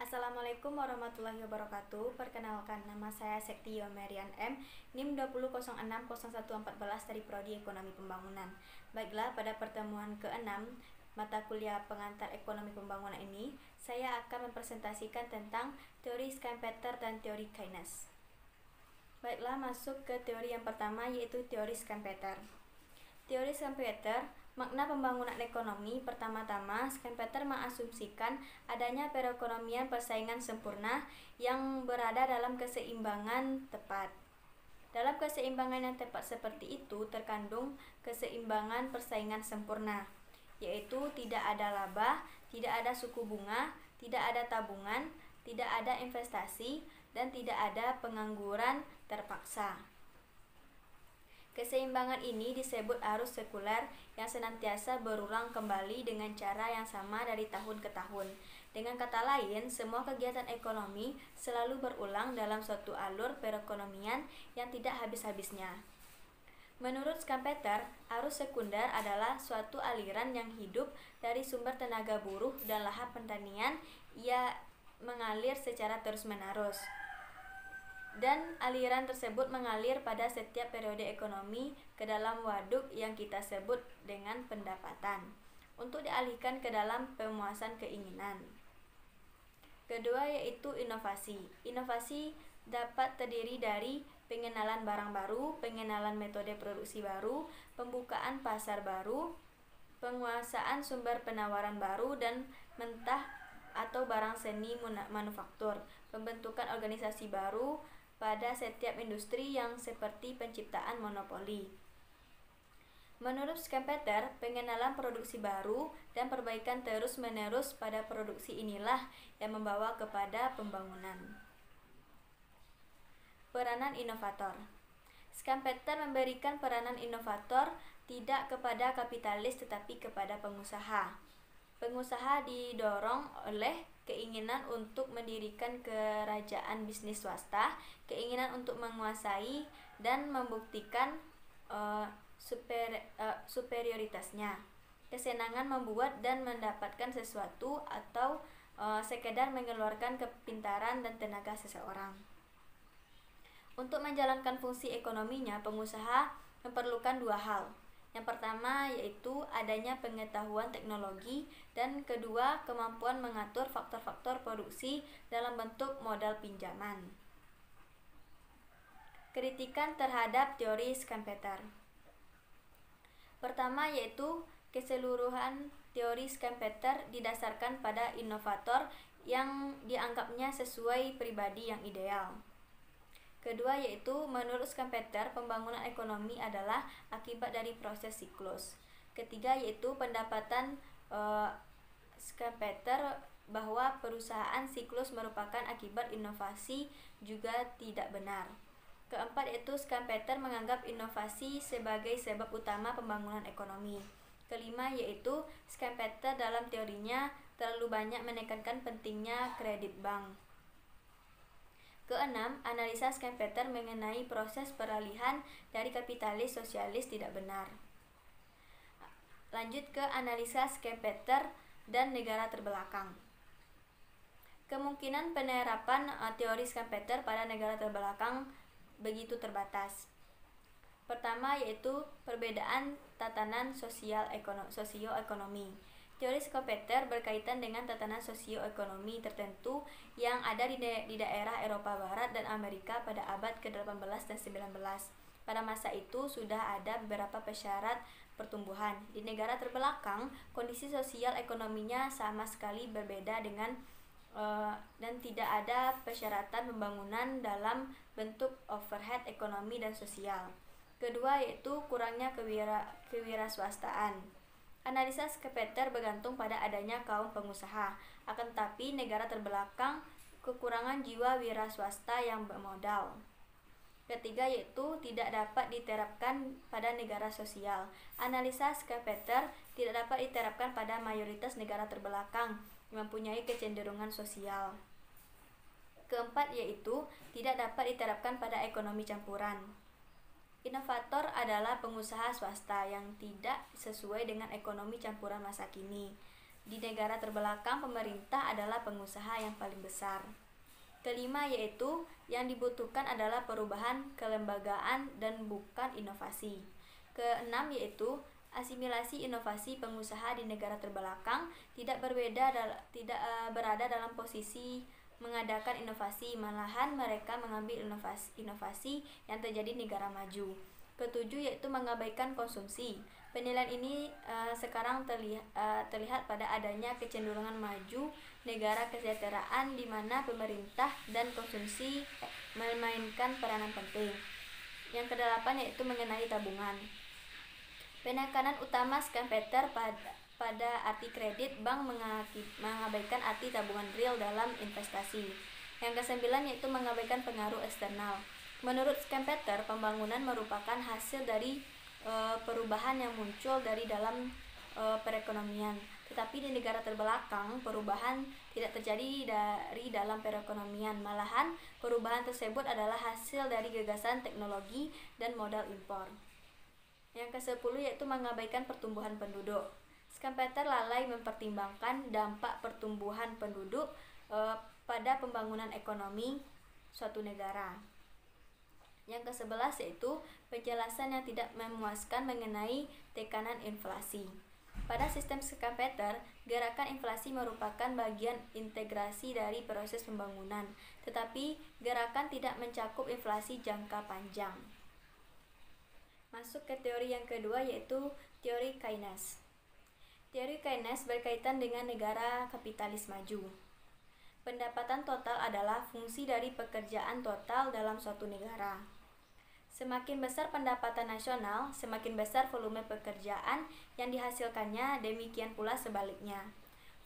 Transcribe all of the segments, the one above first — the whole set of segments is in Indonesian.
Assalamualaikum warahmatullahi wabarakatuh. Perkenalkan, nama saya Sektio Merian M, NIM 20060114 dari Prodi Ekonomi Pembangunan. Baiklah, pada pertemuan ke-6 mata kuliah pengantar Ekonomi Pembangunan ini, saya akan mempresentasikan tentang teori Schumpeter dan teori Keynes. Baiklah, masuk ke teori yang pertama, yaitu teori Schumpeter. Teori Schumpeter, makna pembangunan ekonomi. Pertama-tama, Schumpeter mengasumsikan adanya perekonomian persaingan sempurna yang berada dalam keseimbangan tepat. Dalam keseimbangan yang tepat seperti itu terkandung keseimbangan persaingan sempurna, yaitu tidak ada laba, tidak ada suku bunga, tidak ada tabungan, tidak ada investasi, dan tidak ada pengangguran terpaksa. Keseimbangan ini disebut arus sekuler yang senantiasa berulang kembali dengan cara yang sama dari tahun ke tahun. Dengan kata lain, semua kegiatan ekonomi selalu berulang dalam suatu alur perekonomian yang tidak habis-habisnya. Menurut Schumpeter, arus sekunder adalah suatu aliran yang hidup dari sumber tenaga buruh dan lahan pertanian. Ia mengalir secara terus-menerus, dan aliran tersebut mengalir pada setiap periode ekonomi ke dalam waduk yang kita sebut dengan pendapatan, untuk dialihkan ke dalam pemuasan keinginan. Kedua, yaitu inovasi. Inovasi dapat terdiri dari pengenalan barang baru, pengenalan metode produksi baru, pembukaan pasar baru, penguasaan sumber penawaran baru dan mentah atau barang seni manufaktur, pembentukan organisasi baru pada setiap industri yang seperti penciptaan monopoli. Menurut Schumpeter, pengenalan produksi baru dan perbaikan terus-menerus pada produksi inilah yang membawa kepada pembangunan. Peranan inovator. Schumpeter memberikan peranan inovator tidak kepada kapitalis tetapi kepada pengusaha. Pengusaha didorong oleh keinginan untuk mendirikan kerajaan bisnis swasta, keinginan untuk menguasai dan membuktikan superioritasnya, kesenangan membuat dan mendapatkan sesuatu, atau sekedar mengeluarkan kepintaran dan tenaga seseorang. Untuk menjalankan fungsi ekonominya, pengusaha memerlukan dua hal. Yang pertama yaitu adanya pengetahuan teknologi, dan kedua kemampuan mengatur faktor-faktor produksi dalam bentuk modal pinjaman. Kritikan terhadap teori Schumpeter. Pertama yaitu keseluruhan teori Schumpeter didasarkan pada inovator yang dianggapnya sesuai pribadi yang ideal. Kedua yaitu menurut Schumpeter pembangunan ekonomi adalah akibat dari proses siklus. Ketiga yaitu pendapatan Schumpeter bahwa perusahaan siklus merupakan akibat inovasi juga tidak benar. Keempat yaitu Schumpeter menganggap inovasi sebagai sebab utama pembangunan ekonomi. Kelima yaitu Schumpeter dalam teorinya terlalu banyak menekankan pentingnya kredit bank. Keenam, analisa Schumpeter mengenai proses peralihan dari kapitalis sosialis tidak benar. Lanjut ke analisa Schumpeter dan negara terbelakang. Kemungkinan penerapan teori Schumpeter pada negara terbelakang begitu terbatas. Pertama yaitu perbedaan tatanan sosioekonomi. Teori Schumpeter berkaitan dengan tatanan sosioekonomi tertentu yang ada di daerah Eropa Barat dan Amerika pada abad ke-18 dan 19. Pada masa itu sudah ada beberapa persyarat pertumbuhan. Di negara terbelakang, kondisi sosial ekonominya sama sekali berbeda dan tidak ada persyaratan pembangunan dalam bentuk overhead ekonomi dan sosial. Kedua yaitu kurangnya kewirausahaan. Analisa Schumpeter bergantung pada adanya kaum pengusaha, akan tetapi negara terbelakang kekurangan jiwa wira swasta yang bermodal. Ketiga yaitu tidak dapat diterapkan pada negara sosial. Analisa Schumpeter tidak dapat diterapkan pada mayoritas negara terbelakang yang mempunyai kecenderungan sosial. Keempat yaitu tidak dapat diterapkan pada ekonomi campuran. Inovator adalah pengusaha swasta yang tidak sesuai dengan ekonomi campuran masa kini. Di negara terbelakang, pemerintah adalah pengusaha yang paling besar. Kelima yaitu yang dibutuhkan adalah perubahan kelembagaan dan bukan inovasi. Keenam yaitu asimilasi inovasi. Pengusaha di negara terbelakang tidak berada dalam posisi mengadakan inovasi, malahan mereka mengambil inovasi yang terjadi di negara maju. Ketujuh yaitu mengabaikan konsumsi. Penilaian ini sekarang terlihat pada adanya kecenderungan maju negara kesejahteraan di mana pemerintah dan konsumsi memainkan peranan penting. Yang kedelapan yaitu mengenai tabungan. Penekanan utama Schumpeter pada arti kredit bank mengabaikan arti tabungan real dalam investasi. Yang kesembilan yaitu mengabaikan pengaruh eksternal. Menurut Schumpeter, pembangunan merupakan hasil dari perubahan yang muncul dari dalam perekonomian. Tetapi di negara terbelakang, perubahan tidak terjadi dari dalam perekonomian. Malahan, perubahan tersebut adalah hasil dari gagasan teknologi dan modal impor. Yang ke-10 yaitu mengabaikan pertumbuhan penduduk. Schumpeter lalai mempertimbangkan dampak pertumbuhan penduduk pada pembangunan ekonomi suatu negara. Yang ke-11 yaitu penjelasan yang tidak memuaskan mengenai tekanan inflasi. Pada sistem Schumpeter, gerakan inflasi merupakan bagian integrasi dari proses pembangunan, tetapi gerakan tidak mencakup inflasi jangka panjang. Masuk ke teori yang kedua yaitu teori Keynes. Teori Keynes berkaitan dengan negara kapitalis maju. Pendapatan total adalah fungsi dari pekerjaan total dalam suatu negara. Semakin besar pendapatan nasional, semakin besar volume pekerjaan yang dihasilkannya, demikian pula sebaliknya.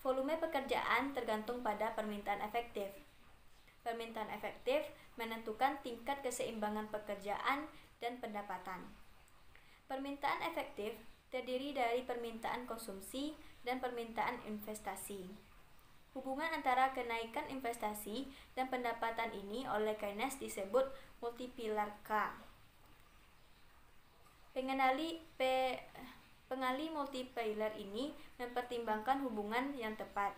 Volume pekerjaan tergantung pada permintaan efektif. Permintaan efektif menentukan tingkat keseimbangan pekerjaan dan pendapatan. Permintaan efektif terdiri dari permintaan konsumsi dan permintaan investasi. Hubungan antara kenaikan investasi dan pendapatan ini oleh Keynes disebut multiplier K. Pengali multiplier ini mempertimbangkan hubungan yang tepat.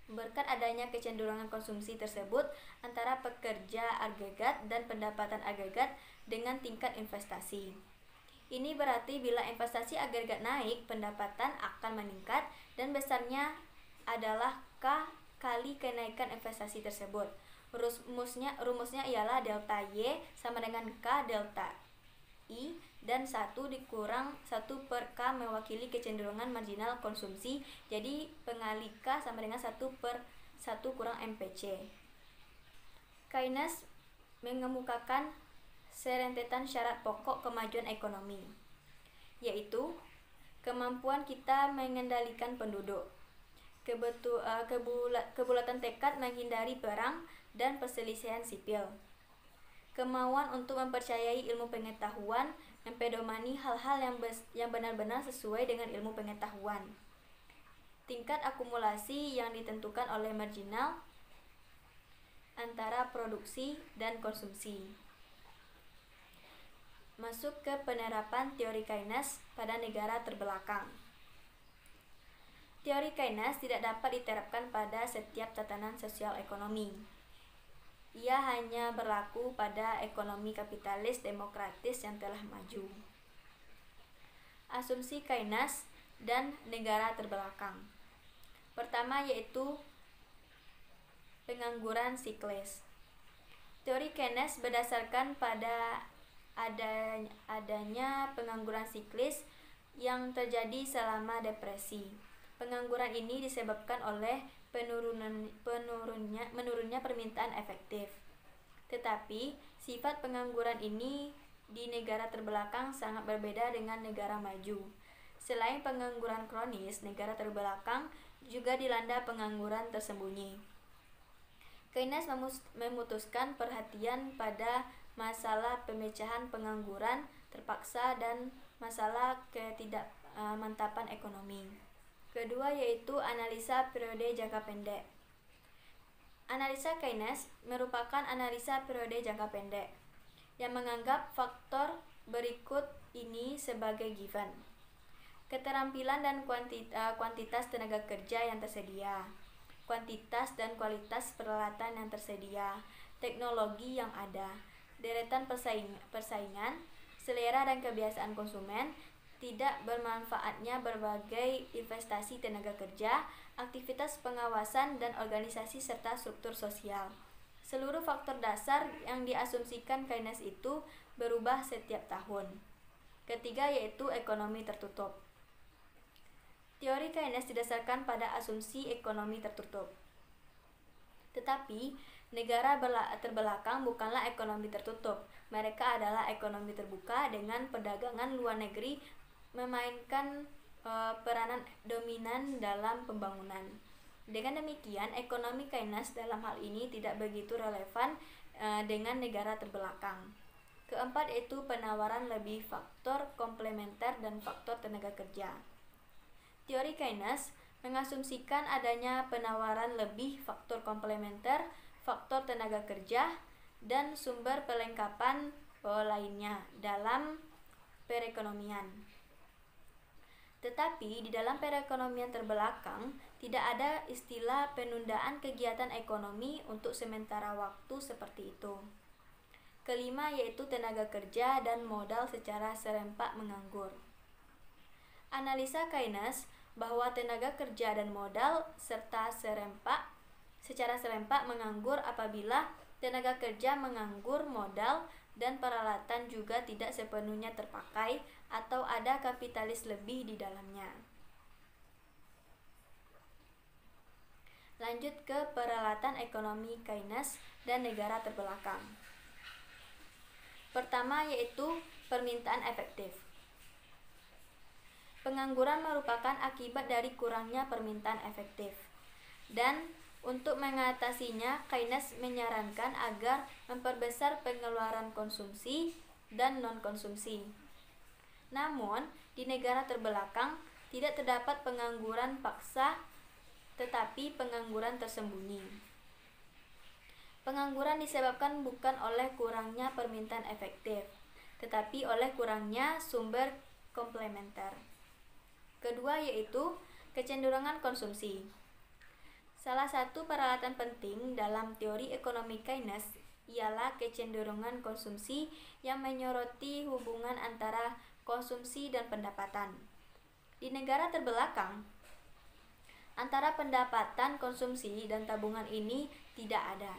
Berkat adanya kecenderungan konsumsi tersebut antara pekerja agregat dan pendapatan agregat dengan tingkat investasi. Ini berarti bila investasi agregat naik, pendapatan akan meningkat dan besarnya adalah K kali kenaikan investasi tersebut. Rumusnya ialah delta Y sama dengan K delta I dan 1 dikurang 1 per K mewakili kecenderungan marginal konsumsi. Jadi pengali K sama dengan 1 per 1 kurang MPC. Keynes mengemukakan serentetan syarat pokok kemajuan ekonomi, yaitu kemampuan kita mengendalikan penduduk, kebulatan tekad menghindari perang dan perselisihan sipil, kemauan untuk mempercayai ilmu pengetahuan yang pedomani hal-hal yang benar-benar sesuai dengan ilmu pengetahuan, tingkat akumulasi yang ditentukan oleh marginal antara produksi dan konsumsi. Masuk ke penerapan teori Keynes pada negara terbelakang. Teori Keynes tidak dapat diterapkan pada setiap tatanan sosial ekonomi. Ia hanya berlaku pada ekonomi kapitalis demokratis yang telah maju. Asumsi Keynes dan negara terbelakang. Pertama yaitu pengangguran siklis. Teori Keynes berdasarkan pada adanya pengangguran siklis yang terjadi selama depresi. Pengangguran ini disebabkan oleh menurunnya permintaan efektif. Tetapi sifat pengangguran ini di negara terbelakang sangat berbeda dengan negara maju. Selain pengangguran kronis, negara terbelakang juga dilanda pengangguran tersembunyi. Keynes memutuskan perhatian pada masalah pemecahan pengangguran terpaksa, dan masalah ketidakmantapan ekonomi. Kedua yaitu analisa periode jangka pendek. Analisa Keynes merupakan analisa periode jangka pendek yang menganggap faktor berikut ini sebagai given: keterampilan dan kuantitas tenaga kerja yang tersedia, kuantitas dan kualitas peralatan yang tersedia, teknologi yang ada, deretan persaingan, selera dan kebiasaan konsumen, tidak bermanfaatnya berbagai investasi tenaga kerja, aktivitas pengawasan dan organisasi, serta struktur sosial. Seluruh faktor dasar yang diasumsikan Keynes itu berubah setiap tahun. Ketiga yaitu ekonomi tertutup. Teori Keynes didasarkan pada asumsi ekonomi tertutup. Tetapi, negara terbelakang bukanlah ekonomi tertutup. Mereka adalah ekonomi terbuka dengan perdagangan luar negeri memainkan peranan dominan dalam pembangunan. Dengan demikian, ekonomi Keynes dalam hal ini tidak begitu relevan dengan negara terbelakang. Keempat yaitu penawaran lebih, faktor komplementer, dan faktor tenaga kerja. Teori Keynes mengasumsikan adanya penawaran lebih, faktor komplementer, faktor tenaga kerja, dan sumber perlengkapan lainnya dalam perekonomian. Tetapi di dalam perekonomian terbelakang tidak ada istilah penundaan kegiatan ekonomi untuk sementara waktu seperti itu. Kelima yaitu tenaga kerja dan modal secara serempak menganggur. Analisa Keynes bahwa tenaga kerja dan modal secara serempak menganggur apabila tenaga kerja menganggur, modal dan peralatan juga tidak sepenuhnya terpakai atau ada kapitalis lebih di dalamnya. Lanjut ke peralatan ekonomi Keynes dan negara terbelakang. Pertama yaitu permintaan efektif. Pengangguran merupakan akibat dari kurangnya permintaan efektif, dan untuk mengatasinya Keynes menyarankan agar memperbesar pengeluaran konsumsi dan non-konsumsi. Namun, di negara terbelakang tidak terdapat pengangguran paksa, tetapi pengangguran tersembunyi. Pengangguran disebabkan bukan oleh kurangnya permintaan efektif, tetapi oleh kurangnya sumber komplementer. Kedua yaitu kecenderungan konsumsi. Salah satu peralatan penting dalam teori ekonomi Keynes ialah kecenderungan konsumsi yang menyoroti hubungan antara konsumsi dan pendapatan. Di negara terbelakang, antara pendapatan, konsumsi, dan tabungan ini tidak ada.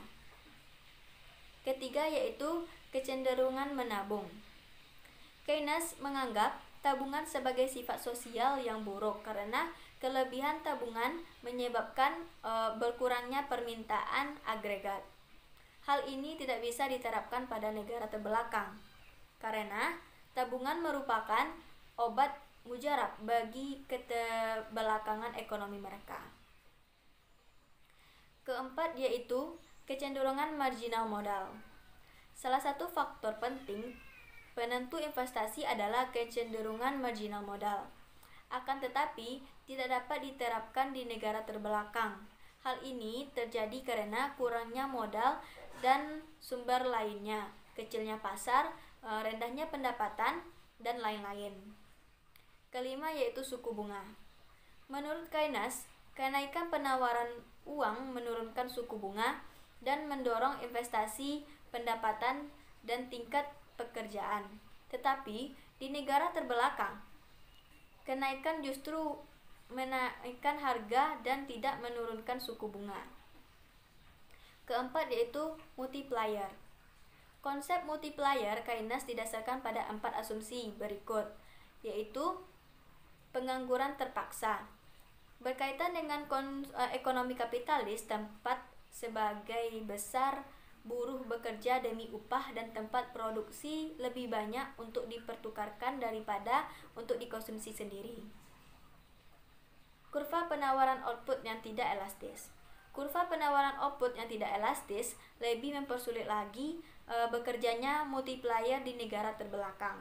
Ketiga yaitu kecenderungan menabung. Keynes menganggap tabungan sebagai sifat sosial yang buruk karena kelebihan tabungan menyebabkan berkurangnya permintaan agregat. Hal ini tidak bisa diterapkan pada negara terbelakang karena tabungan merupakan obat mujarab bagi keterbelakangan ekonomi mereka. Keempat yaitu kecenderungan marginal modal. Salah satu faktor penting penentu investasi adalah kecenderungan marginal modal. Akan tetapi, tidak dapat diterapkan di negara terbelakang. Hal ini terjadi karena kurangnya modal dan sumber lainnya, kecilnya pasar, rendahnya pendapatan, dan lain-lain. Kelima yaitu suku bunga. Menurut Keynes, kenaikan penawaran uang menurunkan suku bunga dan mendorong investasi, pendapatan, dan tingkat pekerjaan. Tetapi di negara terbelakang, kenaikan justru menaikkan harga dan tidak menurunkan suku bunga. Keempat yaitu multiplier. Konsep multiplier Keynes didasarkan pada 4 asumsi berikut, yaitu pengangguran terpaksa. Berkaitan dengan ekonomi kapitalis, tempat sebagai besar buruh bekerja demi upah dan tempat produksi lebih banyak untuk dipertukarkan daripada untuk dikonsumsi sendiri. Kurva penawaran output yang tidak elastis. Kurva penawaran output yang tidak elastis lebih mempersulit lagi bekerjanya multiplier di negara terbelakang.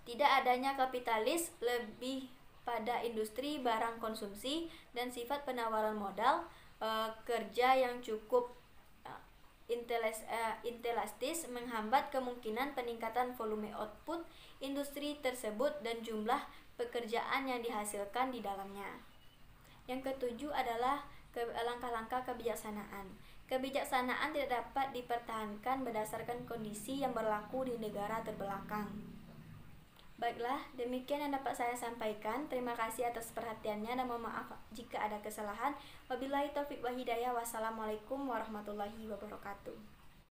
Tidak adanya kapitalis lebih pada industri barang konsumsi dan sifat penawaran modal kerja yang cukup inelastis menghambat kemungkinan peningkatan volume output industri tersebut dan jumlah pekerjaan yang dihasilkan di dalamnya. Yang ketujuh adalah langkah-langkah kebijaksanaan. Kebijaksanaan tidak dapat dipertahankan berdasarkan kondisi yang berlaku di negara terbelakang. Baiklah, demikian yang dapat saya sampaikan. Terima kasih atas perhatiannya dan mohon maaf jika ada kesalahan. Wabillahi taufiq wa hidayah. Wassalamualaikum warahmatullahi wabarakatuh.